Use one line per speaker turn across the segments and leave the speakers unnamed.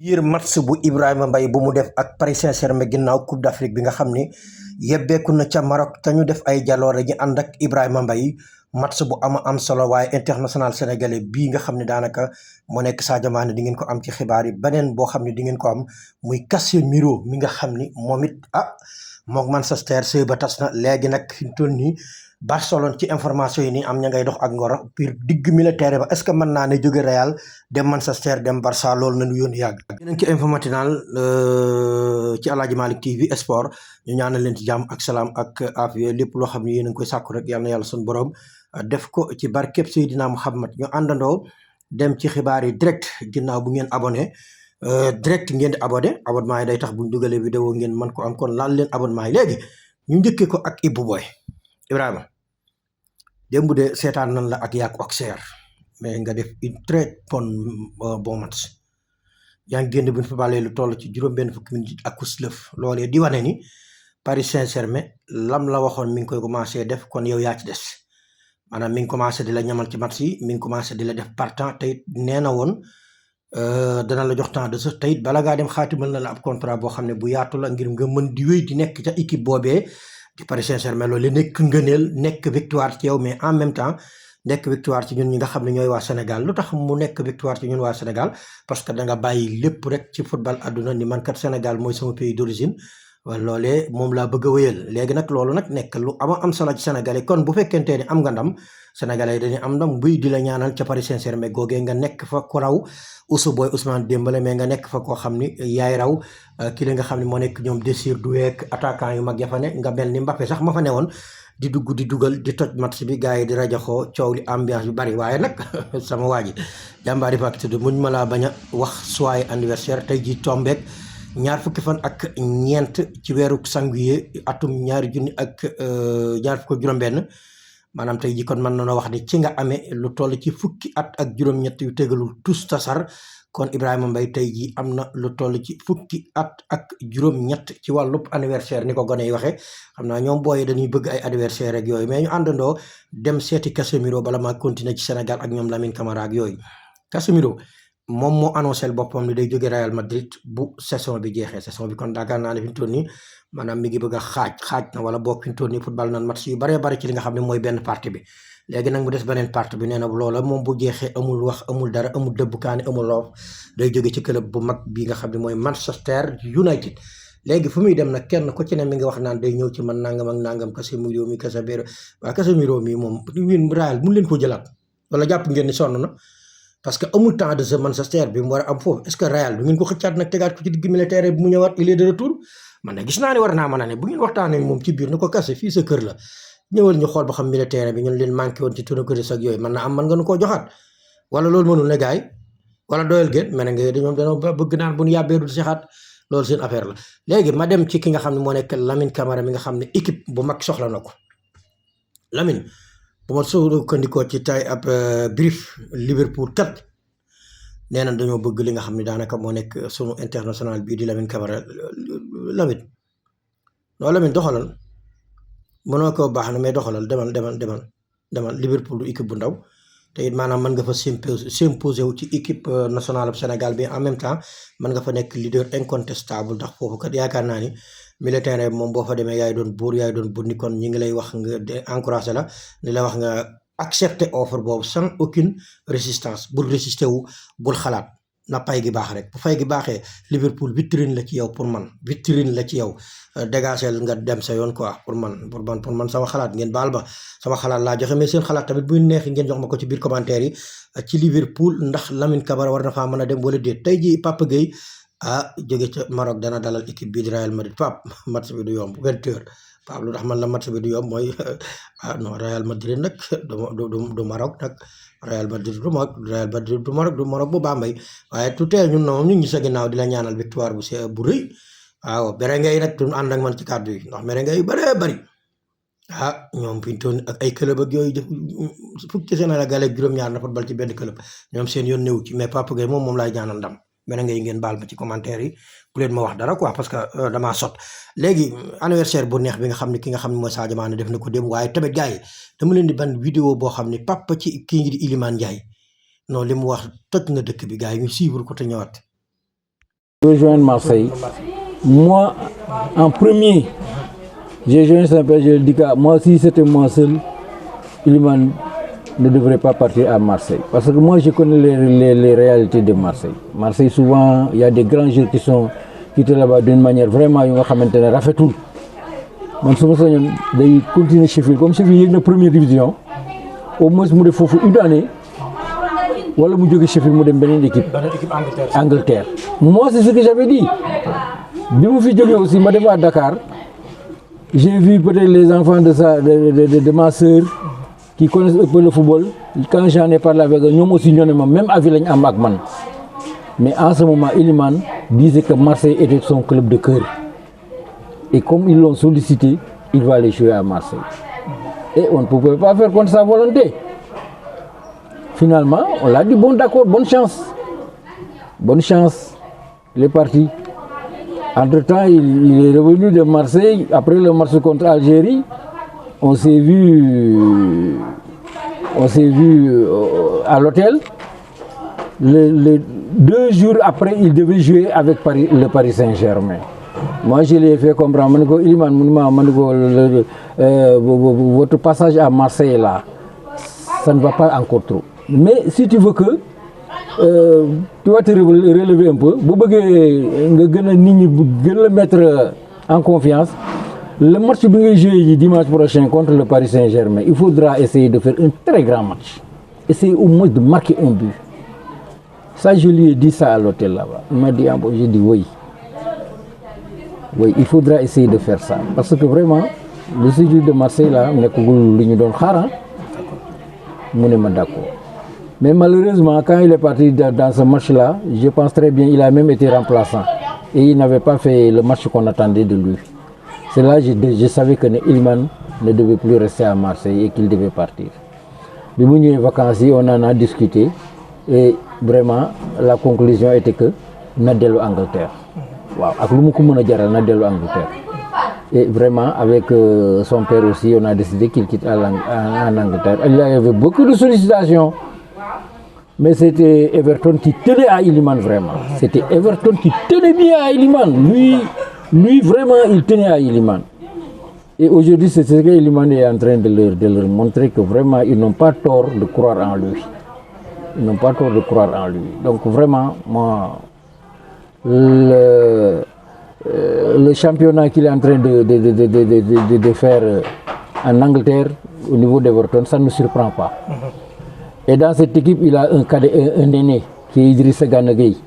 yër match bu Ibrahima Mbaye bu mu def ak Paris Saint-Germain ginnaaw Coupe d'Afrique bi nga xam ni yebbeeku na ca Maroc te ñu def ay jaloore ñu ànd ak Ibrahima Mbaye match bu am solo waaye international sénégalais bii nga xam ne daanaka moo nekk Sadio Mané di ngeen ko am ci xibaar yi beneen boo xam ne di ngeen ko am muy Casemiro mi nga xam ni moom it moom Manchester sëy ba tas na léegi nag fi mu toll nii Barcelone ci information yi nii am ña ngay dox ak ngoro pour digg militaire ba est-ce que mën naa ne jóge Real dem Manchester dem Barça loolu nañu yónni yàgg. dinañ ci info matinal ci Aladji Malick TV Sport ñu ñaanal leen ci jàmm ak salaam ak afiya lépp loo xam ne yéen a ngi koy sàkku rek yal na yàlla suñu borom def ko ci barkeb Seydina Muhammad ñu àndandoo dem ci xibaar yi direct ginnaaw bu ngeen abonné direct ngeen di abonnement yi day tax bu ñu dugalee vidéo ngeen mën ko am kon laal leen abonnement yi léegi ñu njëkkee ko ak Ibou Boy Ibrahima démb de seetaan nan la ak yaak Auxerre mais nga def une très bon match yaa ngi génn bu ñu fa bàlee lu toll ci juróom-benn fukki minutes ak kuslëf loolee di wane ni Paris Saint-Germain lam la waxoon mi ngi koy commencé def kon yow yaa ci des maanaam mi ngi commencé di la ñamal ci match yi mi ngi commencé di la def partant te it nee na woon dana la jox temps de jeu te it bala ngaa dem xaatimal na la ab contrat boo xam ne bu yaatu la ngir nga mën di wéy di nekk ca équipe boobee di Paris Saint-Germain loolu nekk ngëneel nekk victoire ci yow mais en même temps nekk victoire ci ñun ñi nga xam ne ñooy waa Sénégal lu tax mu nekk victoire ci ñun waa Sénégal parce que da nga bàyyi lépp rek ci football àdduna ni man kat Sénégal mooy sama pays d'origine wala loolee moom laa bëgg a wéyal léegi nag loolu nag nekk lu am solo ci Sénégalais kon bu fekkente ni am nga ndam Sénégalais yi dañuy am ndam buy di la ñaanal ca Paris Saint-Germain googee nga nekk fa ku raw Ousmane Dembélé mais nga nekk fa koo xam ni yaay raw ki la nga xam ne moo nekk ñoom Désiré Doué attaquant yu mag ya fa ne nga mel ni Mbappé sax ma fa newoon di dugg di dugal di toj match bi gars yi di rajaxoo coow li ambiance yu bari waaye nag sama waa ji jàmbaari fàkk tudd muñ ma laa bañ a wax soirée anniversaire tey ji tombeek ñaar fukki fan ak ñeent ci weeru sanguier atum ñaari junni ak ñaar fukk ak juróom-benn maanaam tey ji kon mën na wax ni ci nga amee lu toll ci fukki at ak juróom-ñett yu tegalul tous tasar kon Ibrahima Mbaye tey ji am na lu toll ci fukki at ak juróom-ñett ci wàllub anniversaire ni ko gone yi waxee xam naa ñoom booyee dañuy bëgg ay anniversaire ak yooyu mais ñu àndandoo dem seeti Casemiro bala maa continuer ci Sénégal ak ñoom Lamine Camara ak yooyu Casemiro moom moo annoncé boppam ni day jóge Real Madrid bu saison bi jeexee saison bi kon daakaar naa ne fi mu toll nii maanaam mi ngi bëgg a xaaj na wala boog fi mu toll nii football nan match yu baree bari ci li nga xam ne mooy benn partie bi léegi nag mu des beneen partie bi nee na loola moom bu jeexee amul wax amul dara amul dëbbukaani amul loof day jóge ci club bu mag bi nga xam ne mooy Manchester United léegi fu muy dem nag kenn ku ci ne mi ngi wax naan day ñëw ci man nangam ak nangam Casemiro mi Casemiro mi moom ñun Real mun leen ko jëlaat wala jàpp ngeen ni sonn na parce que amul temps de jeu Manchester bi mu war a am foofu est-ce que Real du ngeen ko xëccaat nag tegaat ko ci digg militaire bi mu ñëwaat il est de retour man nag gis naa ne war naa mën a ne bu ngeen waxtaanee moom ci biir na ko kase fii sa kër la ñëwal ñu xool ba xam militaire bi ñun leen manqué woon ci tournecoris ak yooyu mën na am mën nga nu koo joxaat wala loolu mënul ne gars yi wala doyal géen mais nga dañoom dañoo bëgg naan bu ñu yàbbee du sixaat loolu seen affaire la léegi ma dem ci ki nga xam ne moo nekk Lamine Camara mi nga xam ne équipe bu mag soxla na ko Lamine bu ma sukkandikoo ci tay ab brief Liverpool kat nee na dañoo bëgg li nga xam ne daanaka moo nekk sunu international bii di Lamine Camara Lamine doxalal mënoo ko baax na mais doxalal demal Liverpool du équipe bu ndaw te it maanaam mën nga fa s'imposer wu ci équipe nationale bu Sénégal bi en même temps mën nga fa nekk leader incontestable ndax foofu kat yaakaar naa ni militaire moom boo fa demee yaay doon buur ni kon ñi ngi lay wax nga encouragé la ni la wax nga accepter offre boobu sans aucune résistance bul résister wu bul xalaat na pay gi baax rek bu fay gi baaxee Liverpool vitrine la ci yow pour man vitrine la ci yow dégagel nga dem sa yoon quoi pour man sama xalaat ngeen baal ba sama xalaat laa joxe mais seen xalaat tamit buy neexi ngeen jox ma ko ci biir commentaire yi ci Liverpool ndax Lamine Camara war na faa mën a dem wala déet tey ji Papa Gueye jóge ca Maroc dana dalal équipe bii di Real Madrid Pape match bi du yomb 20h Pape lu tax man la match bi du yomb mooy non Real Madrid nag du Maroc nag Real Madrid du Maroc bu Bambey waaye tutee ñun moom ñu ngi sa ginnaaw di la ñaanal victoire bu rëy waaw merengue yi nag du ànd ak man ci kàddu yi ndax merengue yu bëree bëri ñoom fi ñu toon ak ay club ak yooyu fukki Sénégal ak juróom-ñaar na football ci benn club ñoom seen yoon néew ci mais Papa Gueye moom laay ñaanal ndam merengue yi ngeen baal ma ci commentaire yi bu leen ma wax dara quoi parce que damaa sot léegi anniversaire bu neex bi nga xam ne ki nga xam ne mooy Sadio Mané def na ko dem waaye tamit gars yi dama leen di ban vidéo boo xam ne papa ci kii ngi di Iliman Ndiaye non li mu wax toj na dëkk bi gars yi ñu suivre ko te ñëwaat
rejoindre Marseille. Moi, en premier, j'ai joint Saint-Père, je dis que moi, si c'était moi seul, Iliman ne devrait pas partir à Marseille. Parce que moi, je connais les réalités de Marseille. Marseille, souvent, il y a des grands joueurs qui étaient là-bas d'une manière vraiment, ils ont fait tout. Man su ma sañoon day continuer Sheffield comme Sheffield yéeg na première division au moins mu def foofu une année wala mu jóge Sheffield mu dem beneen équipe Angleterre. Moi c'est ce que j'avais dit bi mu fi jógee aussi ma dem à Dakar j'ai vu peut-être les enfants de ma sœur qui connaissent un peu le football quand j'en ai parlé avec eux ñoom aussi ñoo ne ma même avis lañ am ak man mais en ce moment Iliman disait que Marseille était son club de cœur. Et comme ils l'ont sollicité, il va aller jouer à Marseille. Et on ne pouvait pas faire contre sa volonté. Finalement, on l'a dit, bon d'accord, bonne chance. Bonne chance. Il est parti. Entre-temps, il est revenu de Marseille. Après le match contre Algérie, on s'est vu à l'hôtel. Les 2 jours après, il devait jouer avec le Paris Saint-Germain. Moi, je l'ai fait comprendre. Iliman, votre passage à Marseille, là, ça ne va pas encore trop. Mais si tu veux que tu vas te relever un peu, si tu veux le mettre en confiance, le match que vous allez jouer dimanche prochain contre le Paris Saint-Germain, il faudra essayer de faire un très grand match. Essayer au moins de marquer un but. Ça, je lui ai dit ça à l'hôtel là-bas. Il m'a dit, j'ai dit oui. Oui, il faudra essayer de faire ça. Parce que vraiment, le séjour de Marseille, là, on est d'accord. Mais malheureusement, quand il est parti dans ce match-là, je pense très bien, il a même été remplaçant. Et il n'avait pas fait le match qu'on attendait de lui. C'est là que je savais que Iliman ne devait plus rester à Marseille et qu'il devait partir. Mais quand les vacances, on en a discuté. Et vraiment, la conclusion était que Nadelo Angleterre. Wow. Angleterre. Et vraiment, avec son père aussi, on a décidé qu'il quitte en Angleterre. Il y avait beaucoup de sollicitations. Mais c'était Everton qui tenait à Iliman vraiment. C'était Everton qui tenait bien à Iliman. Lui vraiment, il tenait à Iliman. Et aujourd'hui, c'est ce que Iliman est en train de leur montrer que vraiment, ils n'ont pas tort de croire en lui. Ils n'ont pas tort de croire en lui. Donc vraiment, moi, le championnat qu'il est en train de faire en Angleterre au niveau d'Everton, ça ne nous surprend pas. Et dans cette équipe, il a un aîné qui est Idrissa Gana Gueye,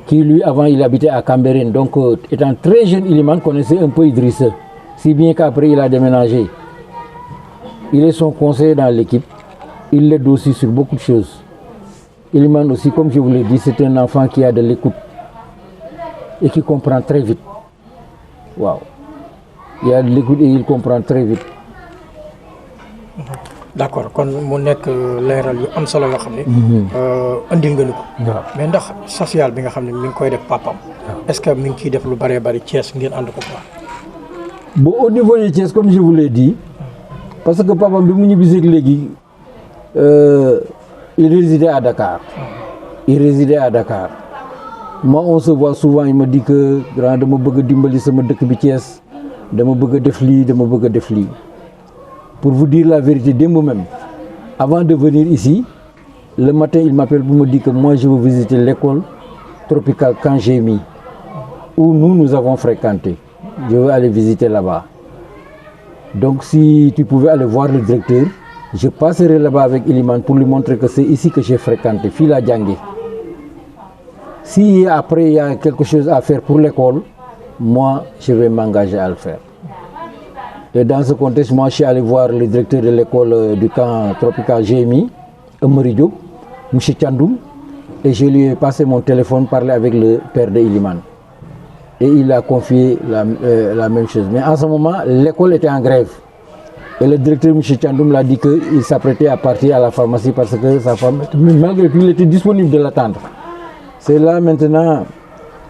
qui lui, avant, il habitait à Cambérène. Donc, étant très jeune, Iliman connaissait un peu Idrissa, si bien qu'après, il a déménagé. Il est son conseiller dans l'équipe. Il l'aide aussi sur beaucoup de choses. Iliman aussi, comme je vous l'ai dit, c'est un enfant qui a de l'écoute et qui comprend très vite. Waouh. Il a de l'écoute et il comprend très vite.
D'accord, kon mu nekk leeral yu am solo yoo xam ne andil nga ñu ko mais ndax social bi nga xam ne mi ngi koy def papam est-ce que mi ngi ciy def lu bëree bëri Thiès ngeen ànd ko quoi.
Bon, au niveau de Thiès, comme je vous l'ai dit, parce que papam bi mu ñibbisee léegi il résidait à Dakar. Moi, on se voit souvent, il me dit que dama bëgg dimbali sama dëkk bi Thiès, dama bëgg def lii. Pour vous dire la vérité, dès moi-même, avant de venir ici, le matin, il m'appelle pour me dire que moi, je veux visiter l'école tropicale Kangémi, où nous avons fréquenté. Je veux aller visiter là-bas. Donc, si tu pouvais aller voir le directeur, je passerai là-bas avec Iliman pour lui montrer que c'est ici que j'ai fréquenté, Fila Djangé. Si après, il y a quelque chose à faire pour l'école, moi, je vais m'engager à le faire. Et dans ce contexte, moi, je suis allé voir le directeur de l'école du camp tropical GMI, Emery Diop, M. Tchandoum, et je lui ai passé mon téléphone, parler avec le père de Iliman. Et il a confié la même chose. Mais en ce moment, l'école était en grève. Et le directeur M. Tchandoum l'a dit qu'il s'apprêtait à partir à la pharmacie parce que sa femme, malgré tout, il était disponible de l'attendre. C'est là maintenant,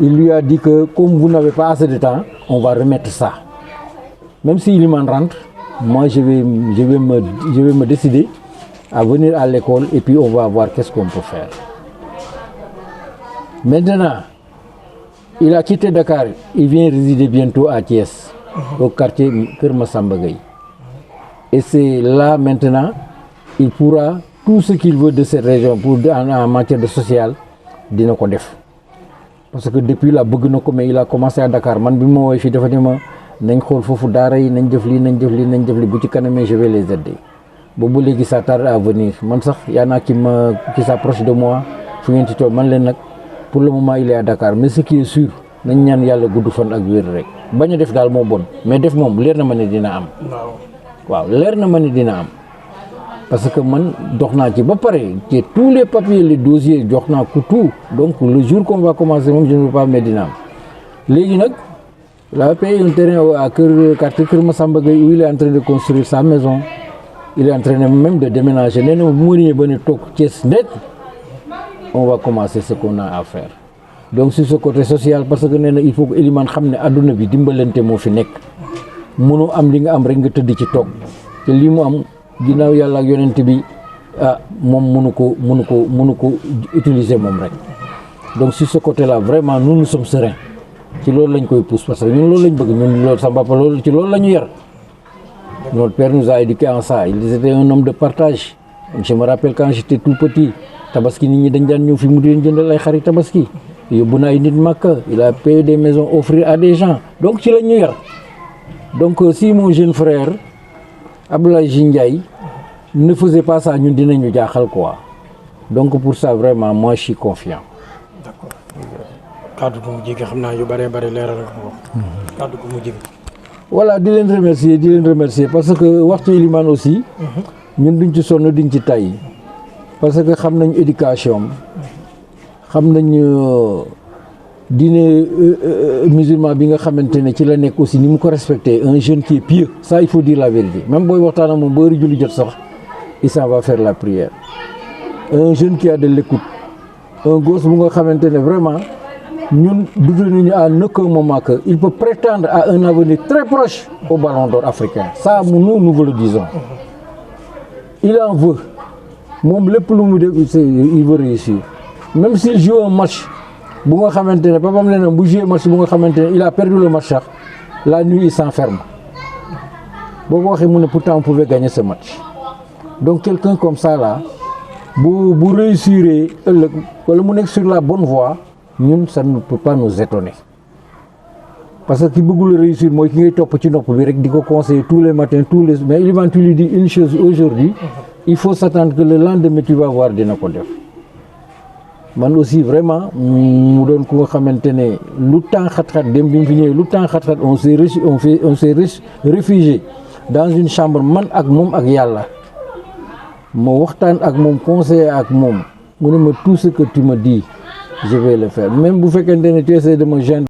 il lui a dit que comme vous n'avez pas assez de temps, on va remettre ça. Même si Iliman rentre, moi je vais me décider à venir à l'école et puis on va voir qu'est-ce qu'on peut faire. Maintenant, il a quitté Dakar, il vient résider bientôt à Thiès, au quartier Kër Massamba Gueye. Et c'est là maintenant, il pourra tout ce qu'il veut de cette région pour en matière de social, dina ko def. Parce que depuis là bëgg na ko mais il a commencé à Dakar man bi ma woowee fii dafa ne ma nañ xool foofu daara yi nañ def lii nañ def lii nañ def lii bu ci kanamee je vais les aider. Boobu léegi ça tarde à venir man sax y en a qui s'approche de moi fu ngeen ci toog man leen nag pour le moment il est à Dakar mais ce qui est sûr nañ ñaan yàlla gudd fan ak wér rek bañ a def daal moo bon mais def moom leer na ma ne dina am. waaw leer na ma ne dina am parce que man dox naa ci ba pare ci tous les papiers les dossiers jox naa ko tout donc le jour qu'on va commencer moom je ne veux pas mais dina am léegi nag il a payé un terrain à quartier Kër Massamba Gueye où il est en train de construire sa maison. Il est en train même de déménager. Nee na bu ma ñëwee ba ne toog Thiès net on va commencer ce qu'on a à faire donc sur ce côté social parce que nee na il faut que Elimane xam ne adduna bi dimbalante moo fi nekk mënoo am li nga am rek nga tëdd ci toog te lii mu am ginnaaw yàlla ak yonent bi moom mënu ko utiliser moom rek donc sur ce côté là vraiment nous sommes sereins ci loolu lañ koy pousse parce que ñun loolu lañ bëgg ñun loolu sa papa loolu ci loolu la ñu yar. Notre père nous a éduqués en ça. Il était un homme de partage. Je me rappelle quand j'étais tout petit, tabaski nit ñi dañ daan ñëw fi mu di jëndal ay xari tabaski. Yóbbu na ay nit Makka. Il a payé des maisons, offrir à des gens. Donc ci la ñu yar. Donc si mon jeune frère Abdoulaye Ndiaye ne faisait pas ça ñun dinañu jaaxal quoi. Donc pour ça vraiment moi je suis confiant.
D'accord. Kaddu gu mujj gi xam naa yu bëree bëri leeral nga ko. Kaddu gu mujj gi.
Voilà di leen remercier parce que waxtu Elimane aussi ñun duñ ci sonn duñ ci tay parce que xam nañ éducation xam nañ diine musulman bi nga xamante ne ci la nekk aussi ni mu ko respecté un jeune qui est pieux ça il faut dire la vérité même booy waxtaan ak moom ba heure julli jot sax il s'en va faire la prière un jeune qui a de l'écoute un gosse bu nga xamante ne vraiment ñun dudu nañu à aucun moment que il peut prétendre à un avenir très proche au Ballon d'Or africain ça nous vous le disons il en veut moom lépp lu mu def il veut réussir même s'il joue un match bu nga xamante ne papam nee na bu jouer match bu nga xamante ne il a perdu le match sax la nuit il s'enferme boo ko waxee mu ne pourtant on pouvait gagner ce match donc quelqu'un comme ça là bu réussir ëllëg wala mu nekk sur la bonne voie ñun ça ne peut pas nous étonner parce que ki bëggul réussir mooy ki ngay topp ci nopp bi rek di ko conseiller tous les matins mais Elimane tu lui dis une chose aujourd'hui il faut s'attendre que le lendemain tu vas voir dina ko def man aussi vraiment mu doon ko nga xamante ne lu temps xat-xat dem bi mu fi ñëwee lu temps xat-xat on s'est réfugié dans une chambre man ak moom ak yàlla ma waxtaan ak moom conseiller ak moom mu ne ma tout ce que tu me dis je vais le faire même bu fekkente ne tu essaies de me joindre